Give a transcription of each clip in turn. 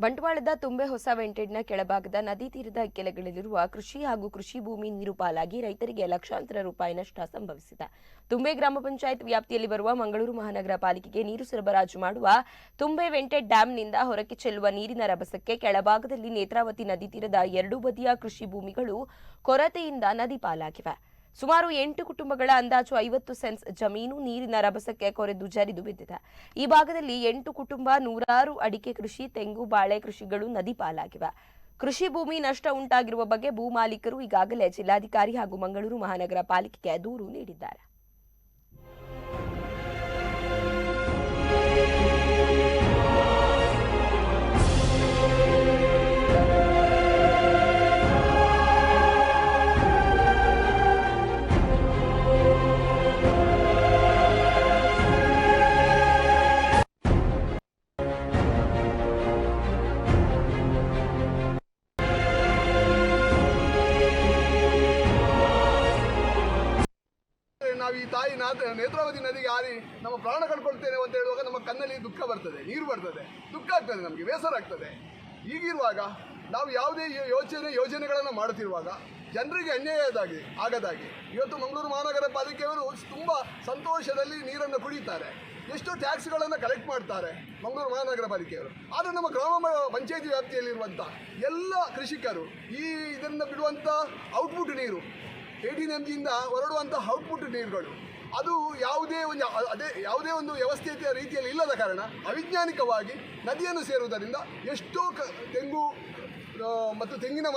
ಬಂಟ್ವಾಳದ ತುಂಬೆ ಹೊಸ ವೆಂಟೆಡ್ನ ಕೆಳಭಾಗದ ನದಿ ತೀರದ ಕೆಳಗಳಲ್ಲಿರುವ ಕೃಷಿ ಹಾಗೂ ಕೃಷಿ ಭೂಮಿ ನೀರು ಪಾಲಾಗಿ ರೈತರಿಗೆ ಲಕ್ಷಾಂತರ ರೂಪಾಯಿ ನಷ್ಟ ಸಂಭವಿಸಿದೆ. ತುಂಬೆ ಗ್ರಾಮ ಪಂಚಾಯತ್ ವ್ಯಾಪ್ತಿಯಲ್ಲಿ ಬರುವ ಮಂಗಳೂರು ಮಹಾನಗರ ಪಾಲಿಕೆಗೆ ನೀರು ಸರಬರಾಜು ಮಾಡುವ ತುಂಬೆ ವೆಂಟೆಡ್ ಡ್ಯಾಂನಿಂದ ಹೊರಕ್ಕೆ ಚೆಲ್ಲುವ ನೀರಿನ ರಭಸಕ್ಕೆ ಕೆಳಭಾಗದಲ್ಲಿ ನೇತ್ರಾವತಿ ನದಿ ತೀರದ ಎರಡೂ ಬದಿಯ ಕೃಷಿ ಭೂಮಿಗಳು ಕೊರತೆಯಿಂದ ನದಿ ಪಾಲಾಗಿವೆ. ಸುಮಾರು 8 ಕುಟುಂಬಗಳ ಅಂದಾಜು 50 ಸೆನ್ಸ್ ಜಮೀನು ನೀರಿನ ರಭಸಕ್ಕೆ ಕೊರೆದು ಜರಿದು ಬಿದ್ದಿದೆ. ಈ ಭಾಗದಲ್ಲಿ 8 ಕುಟುಂಬ, ನೂರಾರು ಅಡಿಕೆ ಕೃಷಿ, ತೆಂಗು, ಬಾಳೆ ಕೃಷಿಗಳು ನದಿ ಪಾಲಾಗಿವೆ. ಕೃಷಿ ಭೂಮಿ ನಷ್ಟ ಉಂಟಾಗಿರುವ ಬಗ್ಗೆ ಭೂಮಾಲೀಕರು ಈಗಾಗಲೇ ಜಿಲ್ಲಾಧಿಕಾರಿ ಹಾಗೂ ಮಂಗಳೂರು ಮಹಾನಗರ ಪಾಲಿಕೆಗೆ ದೂರು ನೀಡಿದ್ದಾರೆ. ನಾವು ಈ ತಾಯಿ ನೇತ್ರಾವತಿ ನದಿಗೆ ಹಾರಿ ನಮ್ಮ ಪ್ರಾಣ ಕಳ್ಕೊಳ್ತೇವೆ ಅಂತ ಹೇಳುವಾಗ ನಮ್ಮ ಕಣ್ಣಲ್ಲಿ ದುಃಖ ಬರ್ತದೆ, ನೀರು ಬರ್ತದೆ, ದುಃಖ ಆಗ್ತದೆ, ನಮಗೆ ಬೇಸರ ಆಗ್ತದೆ. ಹೀಗಿರುವಾಗ ನಾವು ಯಾವುದೇ ಯೋಜನೆಗಳನ್ನು ಮಾಡುತ್ತಿರುವಾಗ ಜನರಿಗೆ ಆಗದಾಗಿ ಇವತ್ತು ಮಂಗಳೂರು ಮಹಾನಗರ ಪಾಲಿಕೆಯವರು ತುಂಬ ಸಂತೋಷದಲ್ಲಿ ನೀರನ್ನು ಕುಡಿಯುತ್ತಾರೆ. ಎಷ್ಟೋ ಟ್ಯಾಕ್ಸ್ಗಳನ್ನು ಕಲೆಕ್ಟ್ ಮಾಡ್ತಾರೆ ಮಂಗಳೂರು ಮಹಾನಗರ ಪಾಲಿಕೆಯವರು. ಆದರೆ ನಮ್ಮ ಗ್ರಾಮ ಪಂಚಾಯತಿ ವ್ಯಾಪ್ತಿಯಲ್ಲಿರುವಂಥ ಎಲ್ಲ ಕೃಷಿಕರು ಇದರಿಂದ ಬಿಡುವಂಥ ಔಟ್ಪುಟ್ ನೀರು 18 MGಯಿಂದ ಹೊರಡುವಂಥ ಔಟ್ಪುಟ್ ನೀರುಗಳು ಅದು ಯಾವುದೇ ಒಂದು ವ್ಯವಸ್ಥಿತ ರೀತಿಯಲ್ಲಿ ಇಲ್ಲದ ಕಾರಣ ಅವಿಜ್ಞಾನಿಕವಾಗಿ ನದಿಯನ್ನು ಸೇರುವುದರಿಂದ ಎಷ್ಟೋ ತೆಂಗು ಮತ್ತು ತೆಂಗಿನ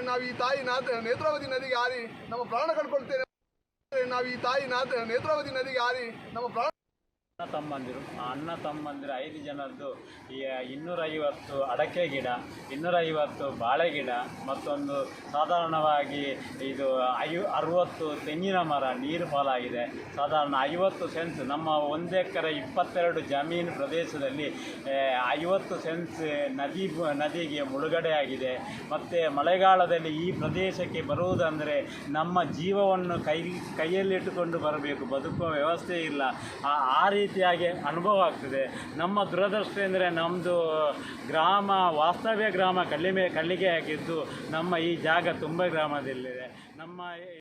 ನಾವು ಈ ತಾಯಿ ನೇತ್ರಾವತಿ ನದಿಗೆ ಹಾರಿ ನಮ್ಮ ಪ್ರಾಣ ಕಳ್ಕೊಳ್ತೇವೆ. ನಾವು ಈ ತಾಯಿ ನೇತ್ರಾವತಿ ನದಿಗೆ ಹಾರಿ ನಮ್ಮ ಪ್ರಾಣ ಅಣ್ಣ ತಮ್ಮಂದಿರು 5 ಜನರದ್ದು 250 ಅಡಕೆ ಗಿಡ, 250 ಬಾಳೆ ಗಿಡ, ಮತ್ತೊಂದು ಸಾಧಾರಣವಾಗಿ ಇದು 60 ತೆಂಗಿನ ಮರ ನೀರು ಪಾಲಾಗಿದೆ. ಸಾಧಾರಣ 50 ಸೆನ್ಸ್ ನಮ್ಮ 1 ಎಕರೆ 22 ಜಮೀನು ಪ್ರದೇಶದಲ್ಲಿ 50 ಸೆನ್ಸ್ ನದಿಗೆ ಮುಳುಗಡೆಯಾಗಿದೆ. ಮತ್ತು ಮಳೆಗಾಲದಲ್ಲಿ ಈ ಪ್ರದೇಶಕ್ಕೆ ಬರುವುದಂದರೆ ನಮ್ಮ ಜೀವವನ್ನು ಕೈಯಲ್ಲಿಟ್ಟುಕೊಂಡು ಬರಬೇಕು, ಬದುಕುವ ವ್ಯವಸ್ಥೆ ಇಲ್ಲ. ಆ ರೀತಿಯಾಗಿ ಅನುಭವ ಆಗ್ತದೆ. ನಮ್ಮ ದುರದೃಷ್ಟ ಅಂದರೆ ನಮ್ಮದು ಗ್ರಾಮ ವಾಸ್ತವ್ಯ ಗ್ರಾಮ ಕಳ್ಳಿಗೆ ಆಗಿದ್ದು ನಮ್ಮ ಈ ಜಾಗ ತುಂಬೆ ಗ್ರಾಮದಲ್ಲಿದೆ. ನಮ್ಮ